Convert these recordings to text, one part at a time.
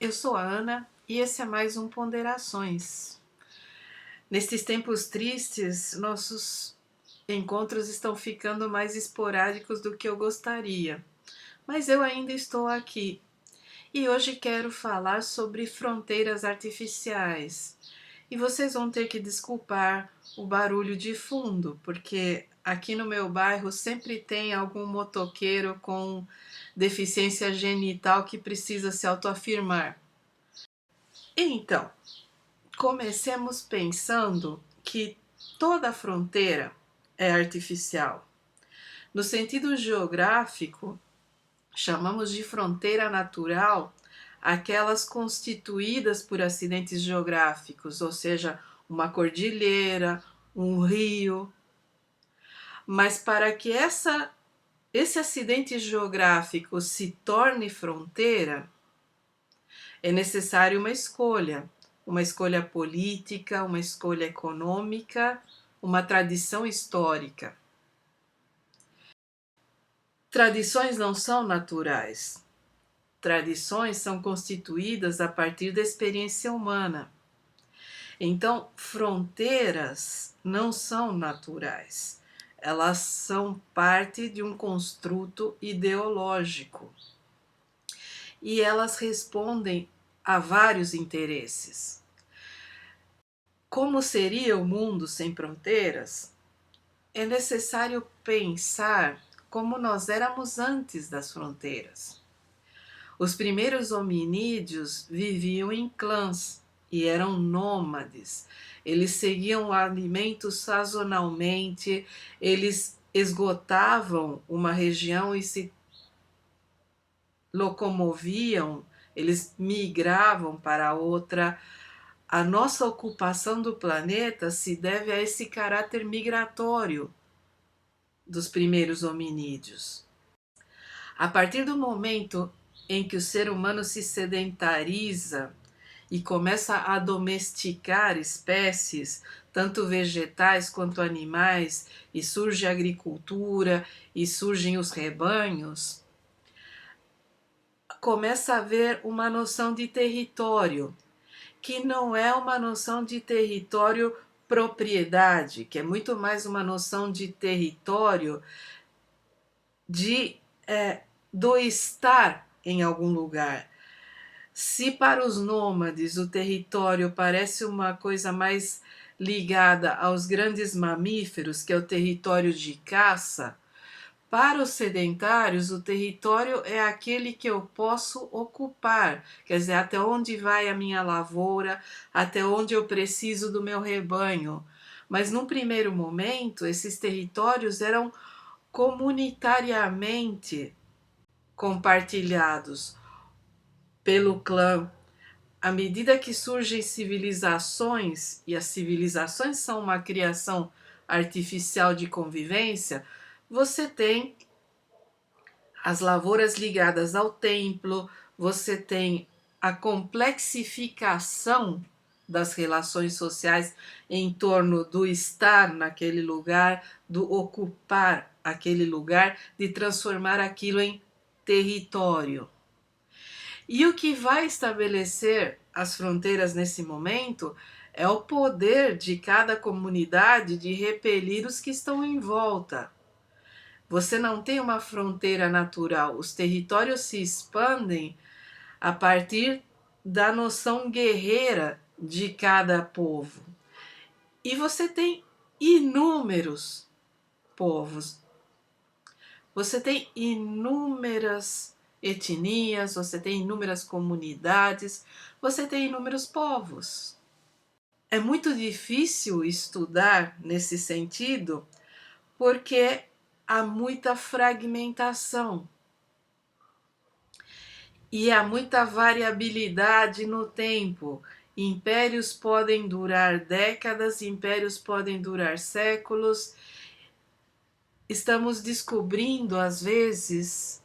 Eu sou a Ana e esse é mais um Ponderações. Nestes tempos tristes, nossos encontros estão ficando mais esporádicos do que eu gostaria, mas eu ainda estou aqui e hoje quero falar sobre fronteiras artificiais. E vocês vão ter que desculpar o barulho de fundo, porque aqui no meu bairro sempre tem algum motoqueiro com deficiência genital que precisa se autoafirmar. Então, comecemos pensando que toda fronteira é artificial. No sentido geográfico, chamamos de fronteira natural aquelas constituídas por acidentes geográficos, ou seja, uma cordilheira, um rio. Mas para que esse acidente geográfico se torne fronteira, é necessário uma escolha política, uma escolha econômica, uma tradição histórica. Tradições não são naturais. Tradições são constituídas a partir da experiência humana. Então, fronteiras não são naturais. Elas são parte de um construto ideológico. E elas respondem a vários interesses. Como seria o mundo sem fronteiras? É necessário pensar como nós éramos antes das fronteiras. Os primeiros hominídeos viviam em clãs e eram nômades. Eles seguiam alimentos sazonalmente, eles esgotavam uma região e se locomoviam, eles migravam para outra. A nossa ocupação do planeta se deve a esse caráter migratório dos primeiros hominídeos. A partir do momento em que o ser humano se sedentariza e começa a domesticar espécies, tanto vegetais quanto animais, e surge a agricultura e surgem os rebanhos, começa a haver uma noção de território, que não é uma noção de território propriedade, que é muito mais uma noção de território de do estar em algum lugar. Se para os nômades o território parece uma coisa mais ligada aos grandes mamíferos, que é o território de caça, para os sedentários o território é aquele que eu posso ocupar, quer dizer, até onde vai a minha lavoura, até onde eu preciso do meu rebanho. Mas num primeiro momento, esses territórios eram comunitariamente compartilhados pelo clã. À medida que surgem civilizações, e as civilizações são uma criação artificial de convivência, você tem as lavouras ligadas ao templo, você tem a complexificação das relações sociais em torno do estar naquele lugar, do ocupar aquele lugar, de transformar aquilo em território. E o que vai estabelecer as fronteiras nesse momento é o poder de cada comunidade de repelir os que estão em volta. Você não tem uma fronteira natural, os territórios se expandem a partir da noção guerreira de cada povo. E você tem inúmeros povos, você tem inúmeras etnias, você tem inúmeras comunidades, você tem inúmeros povos. É muito difícil estudar nesse sentido porque há muita fragmentação e há muita variabilidade no tempo. Impérios podem durar décadas, impérios podem durar séculos. Estamos descobrindo, às vezes,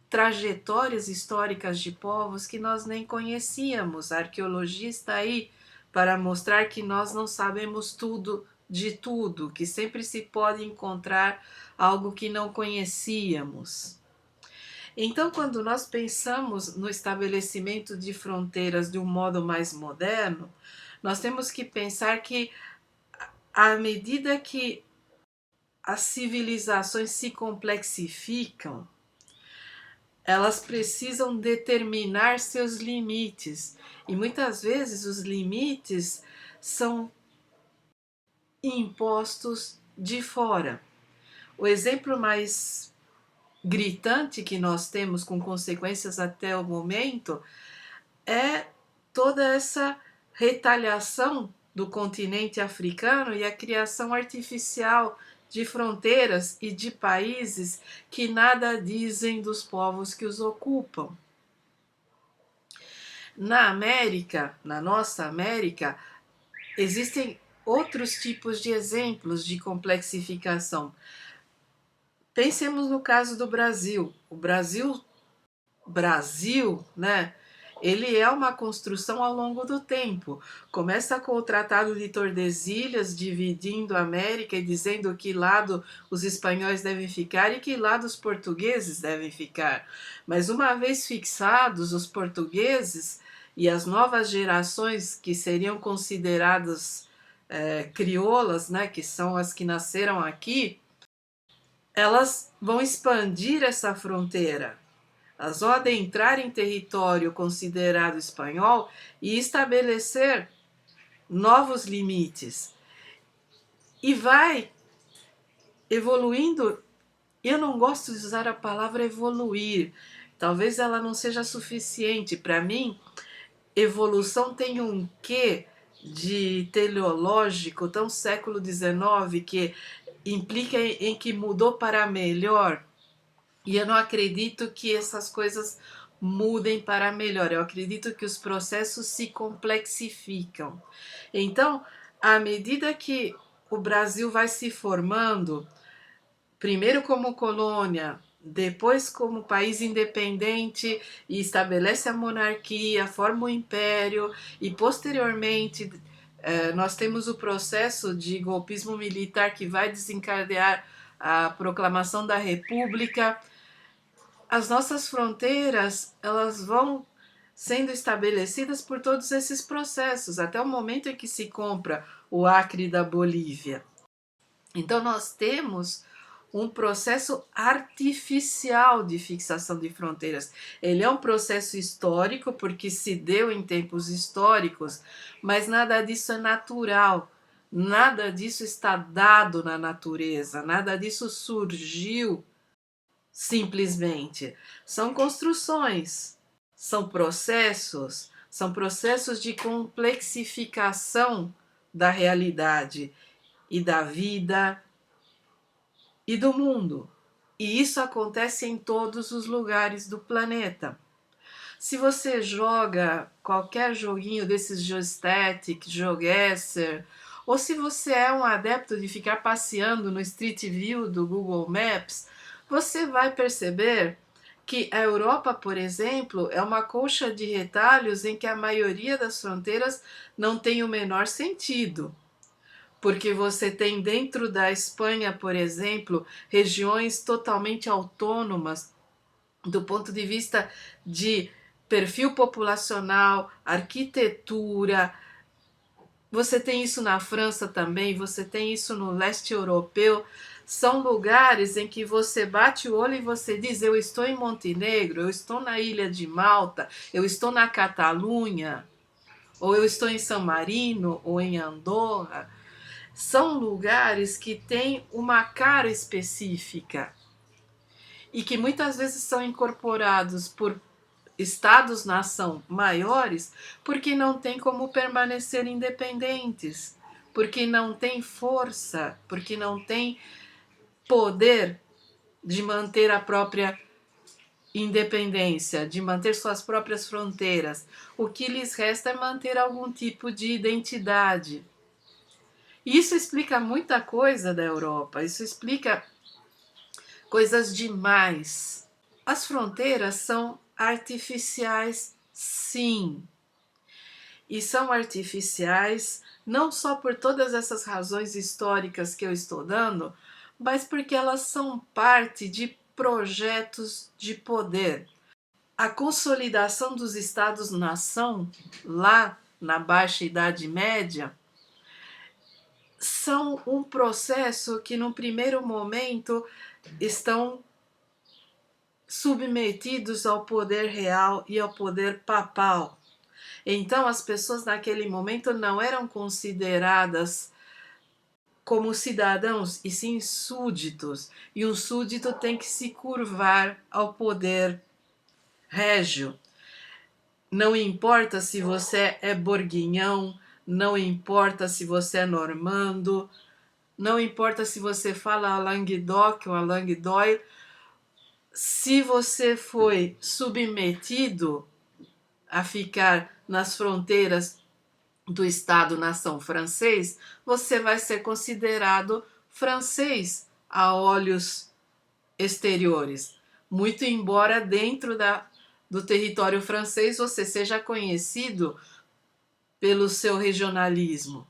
trajetórias históricas de povos que nós nem conhecíamos. A arqueologia está aí para mostrar que nós não sabemos tudo de tudo, que sempre se pode encontrar algo que não conhecíamos. Então, quando nós pensamos no estabelecimento de fronteiras de um modo mais moderno, nós temos que pensar que, à medida que as civilizações se complexificam, elas precisam determinar seus limites. E muitas vezes os limites são impostos de fora. O exemplo mais gritante que nós temos, com consequências até o momento, é toda essa retaliação do continente africano e a criação artificial de fronteiras e de países que nada dizem dos povos que os ocupam. Na América, na nossa América, existem outros tipos de exemplos de complexificação. Pensemos no caso do Brasil. O Brasil, né? Ele é uma construção ao longo do tempo. Começa com o Tratado de Tordesilhas, dividindo a América e dizendo que lado os espanhóis devem ficar e que lado os portugueses devem ficar. Mas uma vez fixados, os portugueses e as novas gerações que seriam consideradas crioulas, né, que são as que nasceram aqui, elas vão expandir essa fronteira. Elas vão adentrar em território considerado espanhol e estabelecer novos limites. E vai evoluindo. Eu não gosto de usar a palavra evoluir. Talvez ela não seja suficiente. Para mim, evolução tem um quê de teleológico tão século XIX que implica em que mudou para melhor. E eu não acredito que essas coisas mudem para melhor. Eu acredito que os processos se complexificam. Então, à medida que o Brasil vai se formando, primeiro como colônia, depois como país independente e estabelece a monarquia, forma o império e posteriormente nós temos o processo de golpismo militar que vai desencadear a proclamação da República. As nossas fronteiras, elas vão sendo estabelecidas por todos esses processos, até o momento em que se compra o Acre da Bolívia. Então nós temos um processo artificial de fixação de fronteiras. Ele é um processo histórico porque se deu em tempos históricos, mas nada disso é natural. Nada disso está dado na natureza, nada disso surgiu simplesmente. São construções, são processos de complexificação da realidade e da vida e do mundo. E isso acontece em todos os lugares do planeta. Se você joga qualquer joguinho desses Geostatic, GeoGuessr, ou se você é um adepto de ficar passeando no Street View do Google Maps, você vai perceber que a Europa, por exemplo, é uma colcha de retalhos em que a maioria das fronteiras não tem o menor sentido. Porque você tem dentro da Espanha, por exemplo, regiões totalmente autônomas do ponto de vista de perfil populacional, arquitetura. Você tem isso na França também, você tem isso no leste europeu. São lugares em que você bate o olho e você diz: eu estou em Montenegro, eu estou na ilha de Malta, eu estou na Catalunha, ou eu estou em San Marino, ou em Andorra. São lugares que têm uma cara específica e que muitas vezes são incorporados por estados-nação maiores porque não tem como permanecer independentes, porque não tem força, porque não tem poder de manter a própria independência, de manter suas próprias fronteiras. O que lhes resta é manter algum tipo de identidade. E isso explica muita coisa da Europa, isso explica coisas demais. As fronteiras são artificiais, sim. E são artificiais não só por todas essas razões históricas que eu estou dando, mas porque elas são parte de projetos de poder. A consolidação dos Estados-nação, lá na Baixa Idade Média, são um processo que, no primeiro momento, estão submetidos ao poder real e ao poder papal. Então, as pessoas naquele momento não eram consideradas como cidadãos, e sim súditos. E um súdito tem que se curvar ao poder régio. Não importa se você é borguinhão, não importa se você é normando, não importa se você fala Languedoc ou Languedoc, se você foi submetido a ficar nas fronteiras do Estado-nação francês, você vai ser considerado francês a olhos exteriores. Muito embora dentro do território francês você seja conhecido pelo seu regionalismo.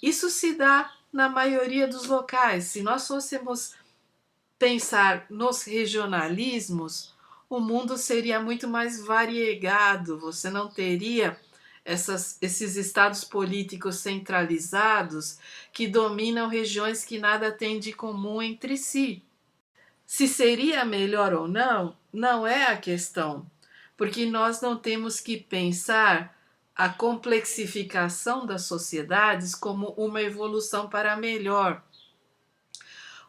Isso se dá na maioria dos locais. Se nós fôssemos pensar nos regionalismos, o mundo seria muito mais variegado, você não teria esses estados políticos centralizados que dominam regiões que nada têm de comum entre si. Se seria melhor ou não, não é a questão, porque nós não temos que pensar a complexificação das sociedades como uma evolução para melhor.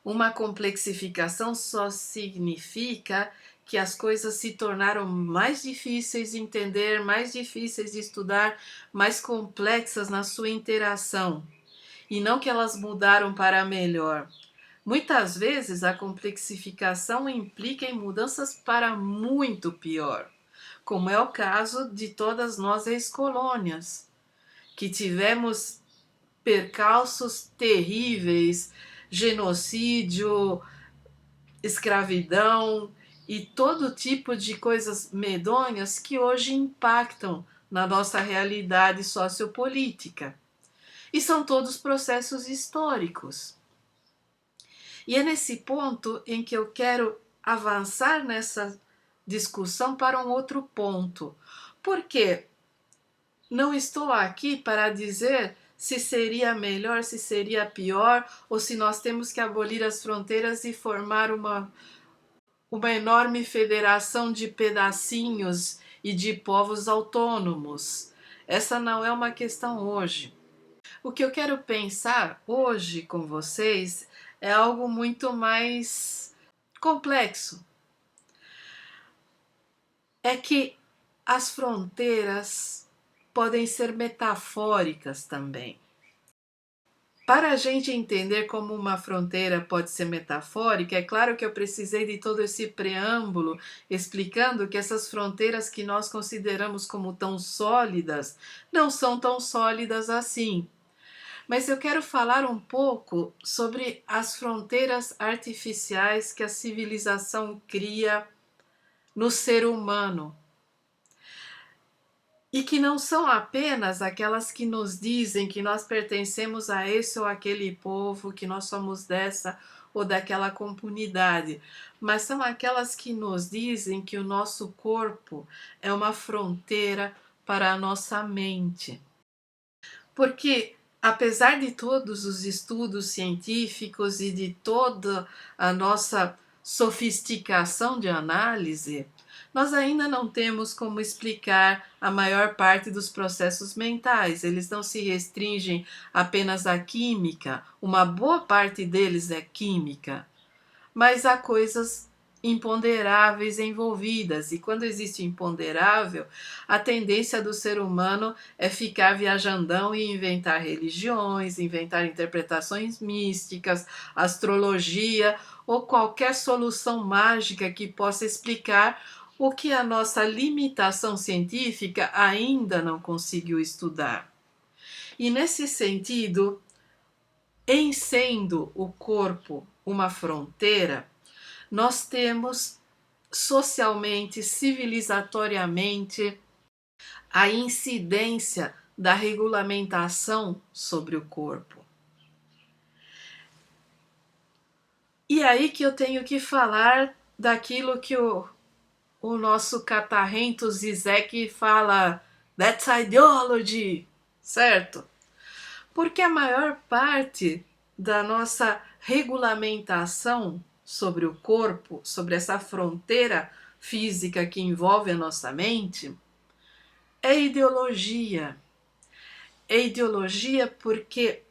Uma complexificação só significa que as coisas se tornaram mais difíceis de entender, mais difíceis de estudar, mais complexas na sua interação, e não que elas mudaram para melhor. Muitas vezes a complexificação implica em mudanças para muito pior, como é o caso de todas nós ex-colônias, que tivemos percalços terríveis, genocídio, escravidão e todo tipo de coisas medonhas que hoje impactam na nossa realidade sociopolítica. E são todos processos históricos. E é nesse ponto em que eu quero avançar nessa discussão para um outro ponto. Porque não estou aqui para dizer se seria melhor, se seria pior, ou se nós temos que abolir as fronteiras e formar uma enorme federação de pedacinhos e de povos autônomos. Essa não é uma questão hoje. O que eu quero pensar hoje com vocês é algo muito mais complexo. É que as fronteiras podem ser metafóricas também. Para a gente entender como uma fronteira pode ser metafórica, é claro que eu precisei de todo esse preâmbulo explicando que essas fronteiras que nós consideramos como tão sólidas não são tão sólidas assim. Mas eu quero falar um pouco sobre as fronteiras artificiais que a civilização cria no ser humano. E que não são apenas aquelas que nos dizem que nós pertencemos a esse ou aquele povo, que nós somos dessa ou daquela comunidade, mas são aquelas que nos dizem que o nosso corpo é uma fronteira para a nossa mente. Porque, apesar de todos os estudos científicos e de toda a nossa sofisticação de análise, nós ainda não temos como explicar a maior parte dos processos mentais. Eles não se restringem apenas à química, uma boa parte deles é química, mas há coisas imponderáveis envolvidas, e quando existe imponderável, a tendência do ser humano é ficar viajandão e inventar religiões, inventar interpretações místicas, astrologia ou qualquer solução mágica que possa explicar o que a nossa limitação científica ainda não conseguiu estudar. E nesse sentido, em sendo o corpo uma fronteira, nós temos socialmente, civilizatoriamente, a incidência da regulamentação sobre o corpo. E aí que eu tenho que falar daquilo que o nosso catarrento Zizek fala, that's ideology, certo? Porque a maior parte da nossa regulamentação sobre o corpo, sobre essa fronteira física que envolve a nossa mente, é ideologia. É ideologia porque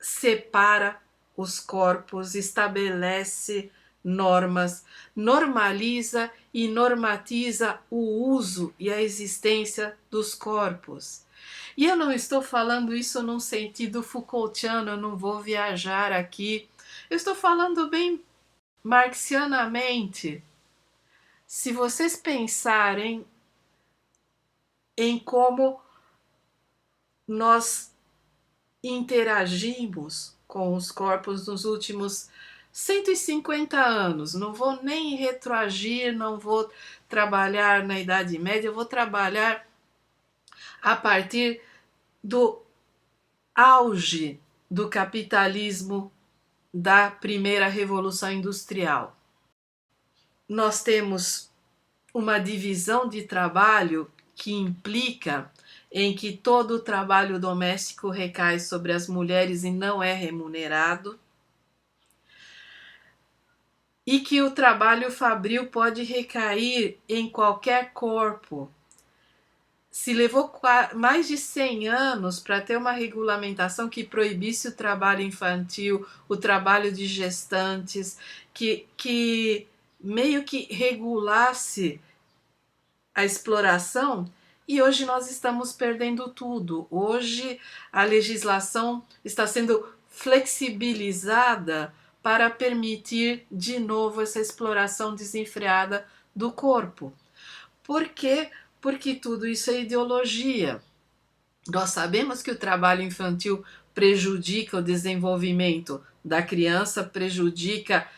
separa os corpos, estabelece normas, normaliza e normatiza o uso e a existência dos corpos. E eu não estou falando isso num sentido Foucaultiano, eu não vou viajar aqui. Eu estou falando bem marxianamente. Se vocês pensarem em como nós interagimos com os corpos nos últimos 150 anos. Não vou nem retroagir, não vou trabalhar na Idade Média, eu vou trabalhar a partir do auge do capitalismo da primeira Revolução Industrial. Nós temos uma divisão de trabalho que implica em que todo o trabalho doméstico recai sobre as mulheres e não é remunerado, e que o trabalho fabril pode recair em qualquer corpo. Se levou mais de 100 anos para ter uma regulamentação que proibisse o trabalho infantil, o trabalho de gestantes, que meio que regulasse a exploração, e hoje nós estamos perdendo tudo. Hoje a legislação está sendo flexibilizada para permitir de novo essa exploração desenfreada do corpo. Por quê? Porque tudo isso é ideologia. Nós sabemos que o trabalho infantil prejudica o desenvolvimento da criança, prejudica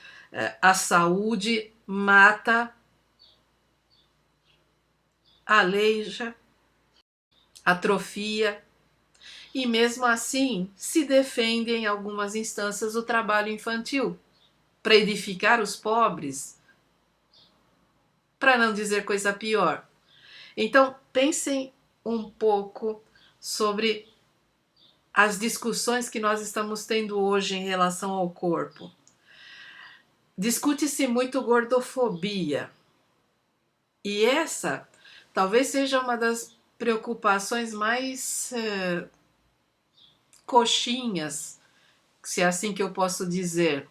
a saúde, mata, aleija, atrofia, e mesmo assim se defende em algumas instâncias o trabalho infantil para edificar os pobres, para não dizer coisa pior. Então pensem um pouco sobre as discussões que nós estamos tendo hoje em relação ao corpo. Discute-se muito gordofobia, e essa talvez seja uma das preocupações mais coxinhas, se é assim que eu posso dizer,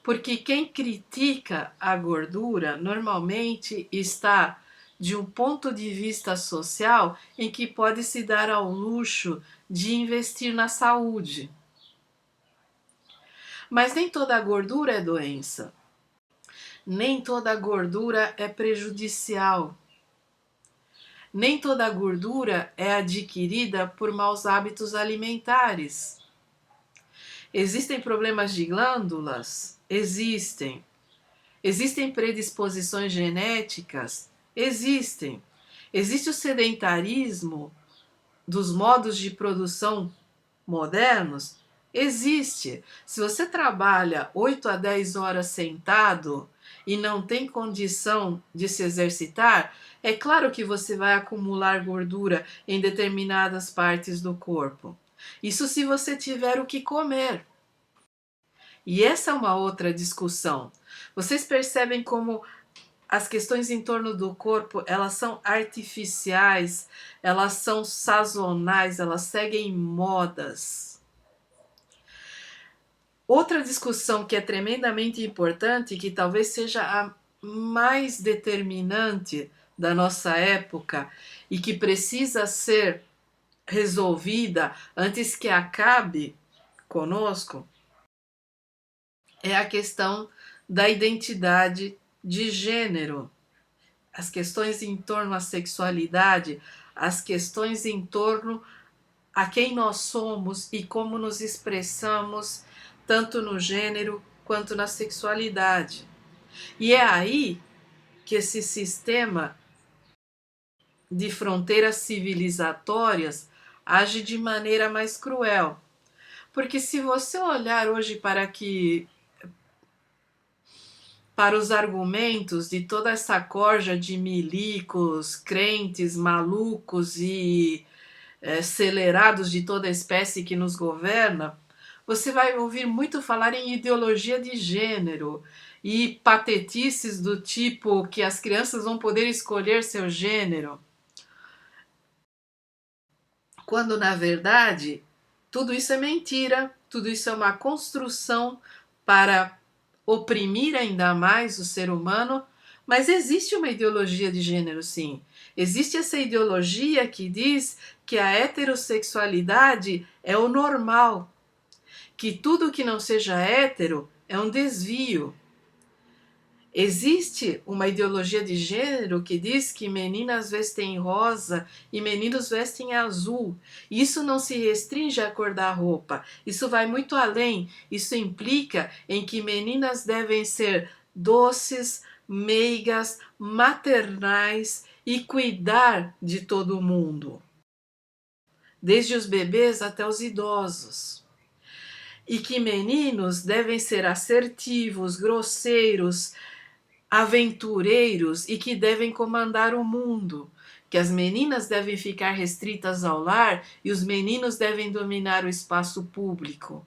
porque quem critica a gordura normalmente está de um ponto de vista social em que pode se dar ao luxo de investir na saúde. Mas nem toda gordura é doença, nem toda gordura é prejudicial, nem toda gordura é adquirida por maus hábitos alimentares. Existem problemas de glândulas? Existem. Existem predisposições genéticas? Existem. Existe o sedentarismo dos modos de produção modernos? Existe. Se você trabalha 8 a 10 horas sentado e não tem condição de se exercitar, é claro que você vai acumular gordura em determinadas partes do corpo. Isso se você tiver o que comer. E essa é uma outra discussão. Vocês percebem como as questões em torno do corpo, elas são artificiais, elas são sazonais, elas seguem modas. Outra discussão que é tremendamente importante, que talvez seja a mais determinante da nossa época e que precisa ser resolvida antes que acabe conosco, é a questão da identidade de gênero. As questões em torno à sexualidade, as questões em torno a quem nós somos e como nos expressamos, tanto no gênero quanto na sexualidade. E é aí que esse sistema de fronteiras civilizatórias age de maneira mais cruel. Porque se você olhar hoje para os argumentos de toda essa corja de milicos, crentes, malucos e acelerados de toda espécie que nos governa, você vai ouvir muito falar em ideologia de gênero e patetices do tipo que as crianças vão poder escolher seu gênero, quando na verdade tudo isso é mentira, tudo isso é uma construção para oprimir ainda mais o ser humano, mas existe uma ideologia de gênero, sim. Existe essa ideologia que diz que a heterossexualidade é o normal, que tudo que não seja hétero é um desvio. Existe uma ideologia de gênero que diz que meninas vestem rosa e meninos vestem azul. Isso não se restringe à cor da roupa, isso vai muito além. Isso implica em que meninas devem ser doces, meigas, maternais e cuidar de todo mundo, desde os bebês até os idosos. E que meninos devem ser assertivos, grosseiros, aventureiros e que devem comandar o mundo, que as meninas devem ficar restritas ao lar e os meninos devem dominar o espaço público,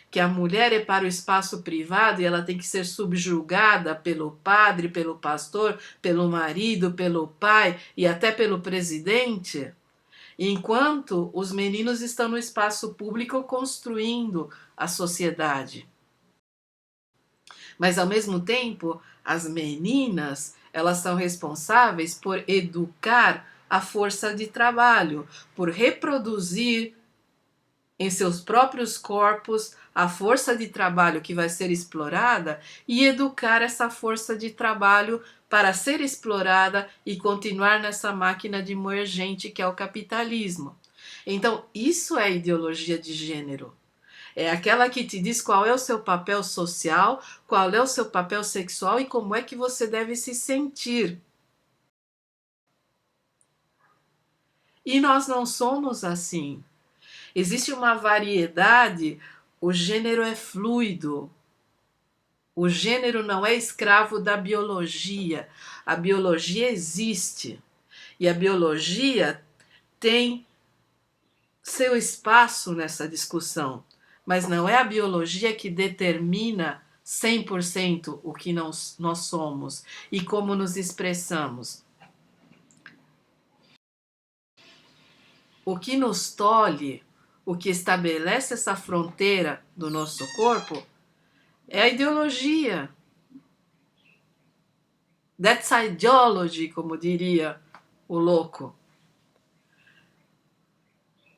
que a mulher é para o espaço privado e ela tem que ser subjugada pelo padre, pelo pastor, pelo marido, pelo pai e até pelo presidente, enquanto os meninos estão no espaço público construindo a sociedade. Mas ao mesmo tempo, as meninas, elas são responsáveis por educar a força de trabalho, por reproduzir em seus próprios corpos a força de trabalho que vai ser explorada e educar essa força de trabalho para ser explorada e continuar nessa máquina de moer gente que é o capitalismo. Então, isso é ideologia de gênero. É aquela que te diz qual é o seu papel social, qual é o seu papel sexual e como é que você deve se sentir. E nós não somos assim. Existe uma variedade, o gênero é fluido. O gênero não é escravo da biologia. A biologia existe. E a biologia tem seu espaço nessa discussão. Mas não é a biologia que determina 100% o que nós somos e como nos expressamos. O que nos tolhe, o que estabelece essa fronteira do nosso corpo, é a ideologia. That's ideology, como diria o louco.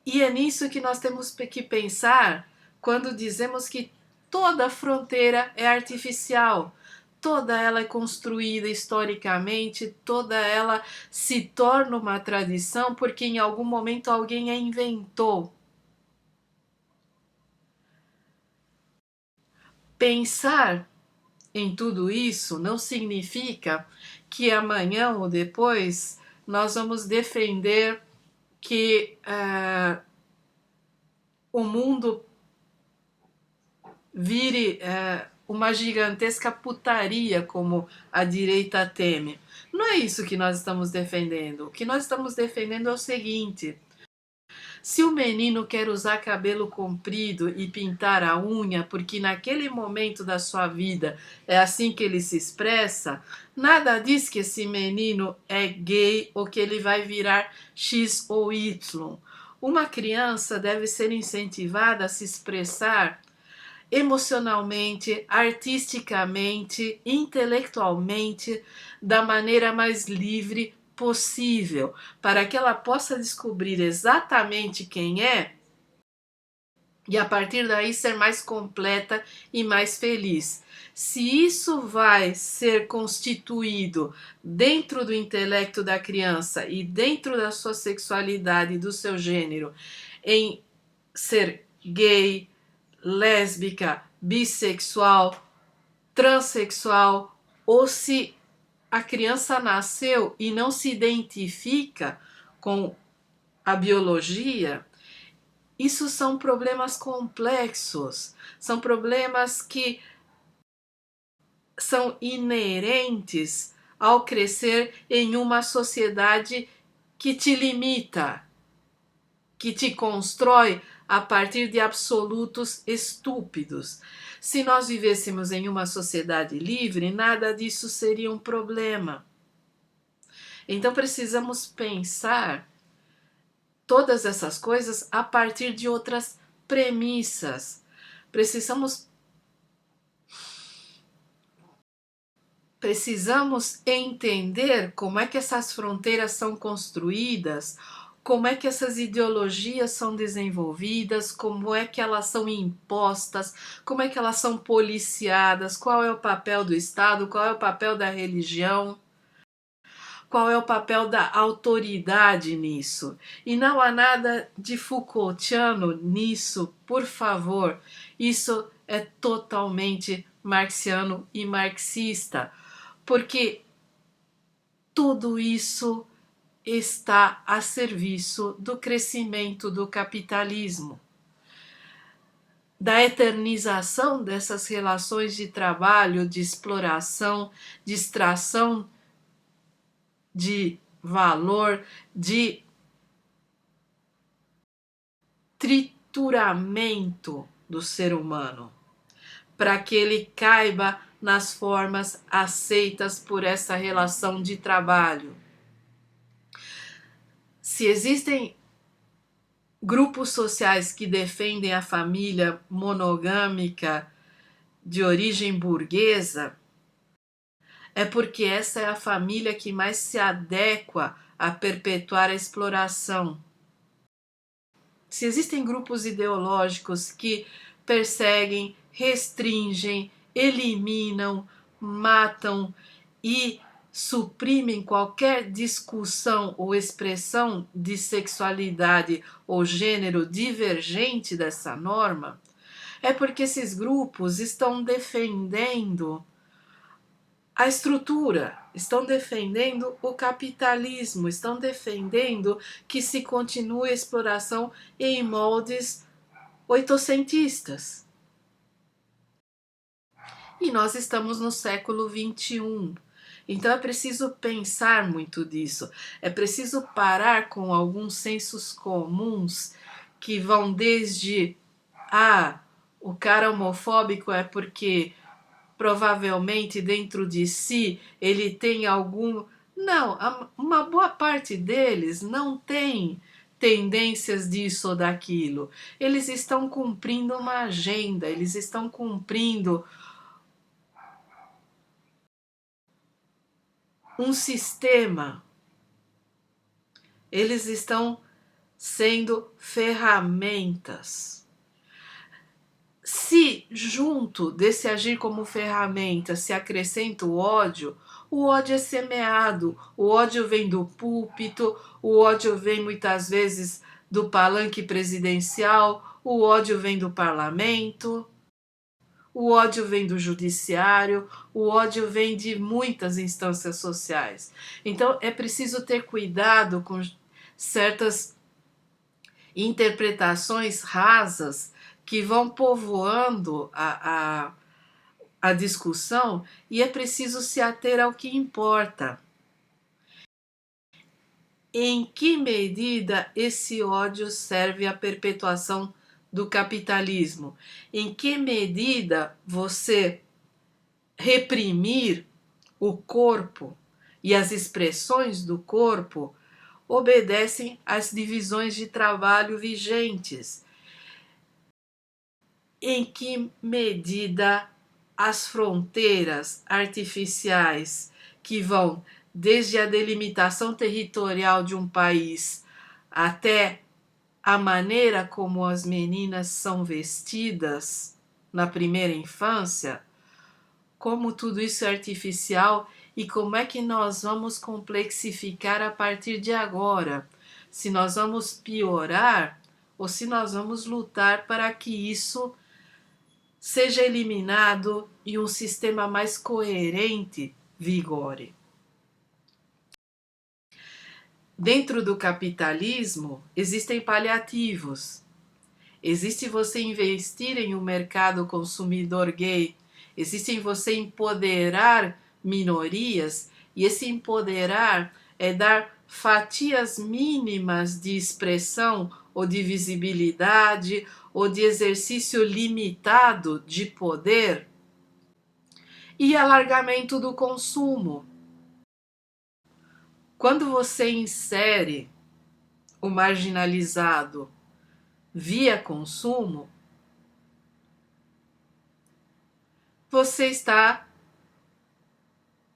E é nisso que nós temos que pensar quando dizemos que toda fronteira é artificial, toda ela é construída historicamente, toda ela se torna uma tradição porque em algum momento alguém a inventou. Pensar em tudo isso não significa que amanhã ou depois nós vamos defender que o mundo vire uma gigantesca putaria, como a direita teme. Não é isso que nós estamos defendendo. O que nós estamos defendendo é o seguinte: se o menino quer usar cabelo comprido e pintar a unha porque naquele momento da sua vida é assim que ele se expressa, nada diz que esse menino é gay ou que ele vai virar X ou Y. Uma criança deve ser incentivada a se expressar emocionalmente, artisticamente, intelectualmente, da maneira mais livre possível, para que ela possa descobrir exatamente quem é e a partir daí ser mais completa e mais feliz. Se isso vai ser constituído dentro do intelecto da criança e dentro da sua sexualidade e do seu gênero, em ser gay, lésbica, bissexual, transexual, ou se a criança nasceu e não se identifica com a biologia, isso são problemas complexos, são problemas que são inerentes ao crescer em uma sociedade que te limita, que te constrói a partir de absolutos estúpidos. Se nós vivêssemos em uma sociedade livre, nada disso seria um problema. Então precisamos pensar todas essas coisas a partir de outras premissas. Precisamos entender como é que essas fronteiras são construídas, como é que essas ideologias são desenvolvidas, como é que elas são impostas, como é que elas são policiadas, qual é o papel do Estado, qual é o papel da religião, qual é o papel da autoridade nisso. E não há nada de Foucaultiano nisso, por favor. Isso é totalmente marxiano e marxista, porque tudo isso está a serviço do crescimento do capitalismo, da eternização dessas relações de trabalho, de exploração, de extração de valor, de trituramento do ser humano, para que ele caiba nas formas aceitas por essa relação de trabalho. Se existem grupos sociais que defendem a família monogâmica de origem burguesa, é porque essa é a família que mais se adequa a perpetuar a exploração. Se existem grupos ideológicos que perseguem, restringem, eliminam, matam e suprimem qualquer discussão ou expressão de sexualidade ou gênero divergente dessa norma, é porque esses grupos estão defendendo a estrutura, estão defendendo o capitalismo, estão defendendo que se continue a exploração em moldes oitocentistas. E nós estamos no século XXI. Então é preciso pensar muito disso. É preciso parar com alguns sensos comuns que vão desde o cara homofóbico é porque provavelmente dentro de si ele tem algum... Não, uma boa parte deles não tem tendências disso ou daquilo. Eles estão cumprindo uma agenda, eles estão cumprindo um sistema. Eles estão sendo ferramentas. Se junto desse agir como ferramenta se acrescenta o ódio é semeado, o ódio vem do púlpito, o ódio vem muitas vezes do palanque presidencial, o ódio vem do parlamento, o ódio vem do judiciário, o ódio vem de muitas instâncias sociais. Então é preciso ter cuidado com certas interpretações rasas que vão povoando a discussão, e é preciso se ater ao que importa. Em que medida esse ódio serve à perpetuação do capitalismo? Em que medida você reprimir o corpo e as expressões do corpo obedecem às divisões de trabalho vigentes? Em que medida as fronteiras artificiais que vão desde a delimitação territorial de um país até a maneira como as meninas são vestidas na primeira infância, como tudo isso é artificial e como é que nós vamos complexificar a partir de agora? Se nós vamos piorar ou se nós vamos lutar para que isso seja eliminado e um sistema mais coerente vigore. Dentro do capitalismo existem paliativos. Existe você investir em um mercado consumidor gay, existe em você empoderar minorias, e esse empoderar é dar fatias mínimas de expressão ou de visibilidade ou de exercício limitado de poder e alargamento do consumo. Quando você insere o marginalizado via consumo, você está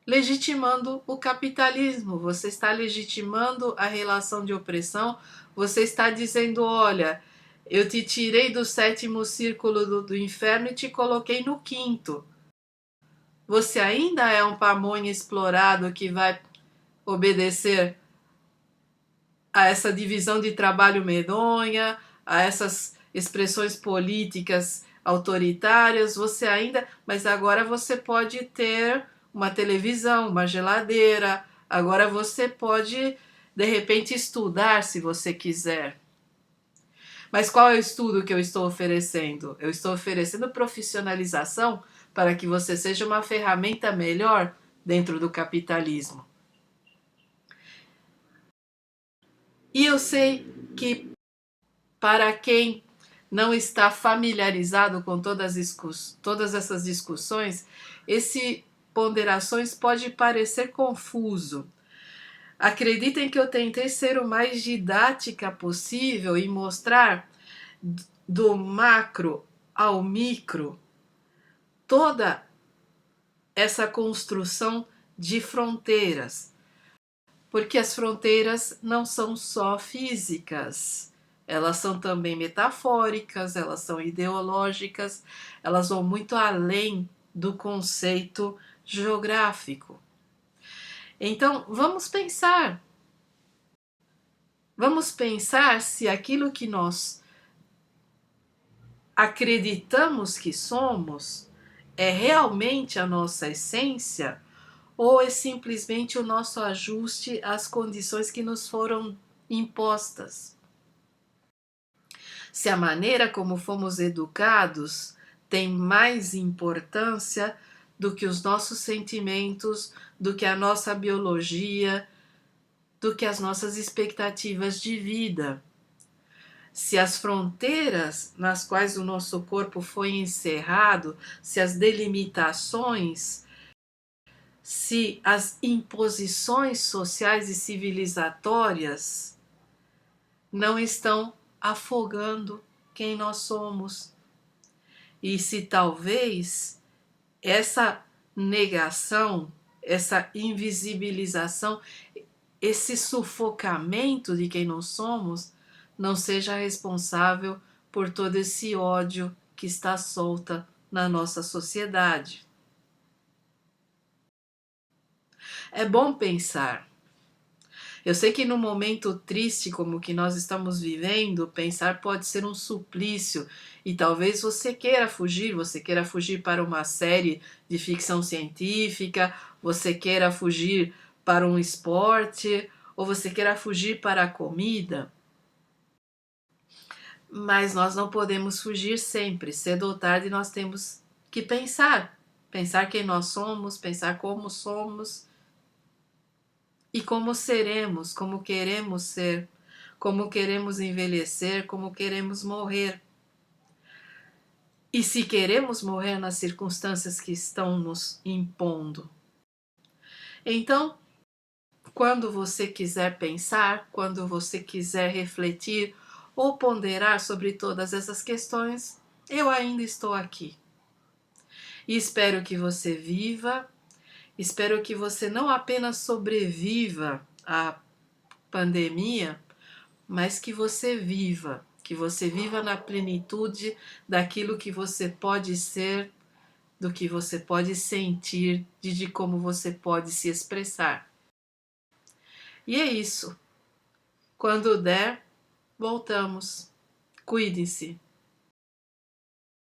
legitimando o capitalismo, você está legitimando a relação de opressão, você está dizendo, olha, eu te tirei do 7º círculo do inferno e te coloquei no 5º. Você ainda é um pamonha explorado que vai obedecer a essa divisão de trabalho medonha, a essas expressões políticas autoritárias, você ainda, mas agora você pode ter uma televisão, uma geladeira, agora você pode de repente estudar se você quiser. Mas qual é o estudo que eu estou oferecendo? Eu estou oferecendo profissionalização para que você seja uma ferramenta melhor dentro do capitalismo. E eu sei que para quem não está familiarizado com todas essas discussões, esse ponderações pode parecer confuso. Acreditem que eu tentei ser o mais didática possível e mostrar do macro ao micro toda essa construção de fronteiras, porque as fronteiras não são só físicas, elas são também metafóricas, elas são ideológicas, elas vão muito além do conceito geográfico. Então, vamos pensar se aquilo que nós acreditamos que somos é realmente a nossa essência ou é simplesmente o nosso ajuste às condições que nos foram impostas. Se a maneira como fomos educados tem mais importância do que os nossos sentimentos, do que a nossa biologia, do que as nossas expectativas de vida. Se as fronteiras nas quais o nosso corpo foi encerrado, se as delimitações, se as imposições sociais e civilizatórias não estão afogando quem nós somos. E se talvez essa negação, essa invisibilização, esse sufocamento de quem nós somos não seja responsável por todo esse ódio que está solta na nossa sociedade. É bom pensar. Eu sei que num momento triste como o que nós estamos vivendo, pensar pode ser um suplício e talvez você queira fugir para uma série de ficção científica, você queira fugir para um esporte, ou você queira fugir para a comida. Mas nós não podemos fugir sempre. Cedo ou tarde nós temos que pensar quem nós somos, pensar como somos e como seremos, como queremos ser, como queremos envelhecer, como queremos morrer. E se queremos morrer nas circunstâncias que estão nos impondo. Então, quando você quiser pensar, quando você quiser refletir ou ponderar sobre todas essas questões, eu ainda estou aqui. E espero que você viva, espero que você não apenas sobreviva à pandemia, mas que você viva na plenitude daquilo que você pode ser, do que você pode sentir, de como você pode se expressar. E é isso. Quando der, voltamos. Cuidem-se.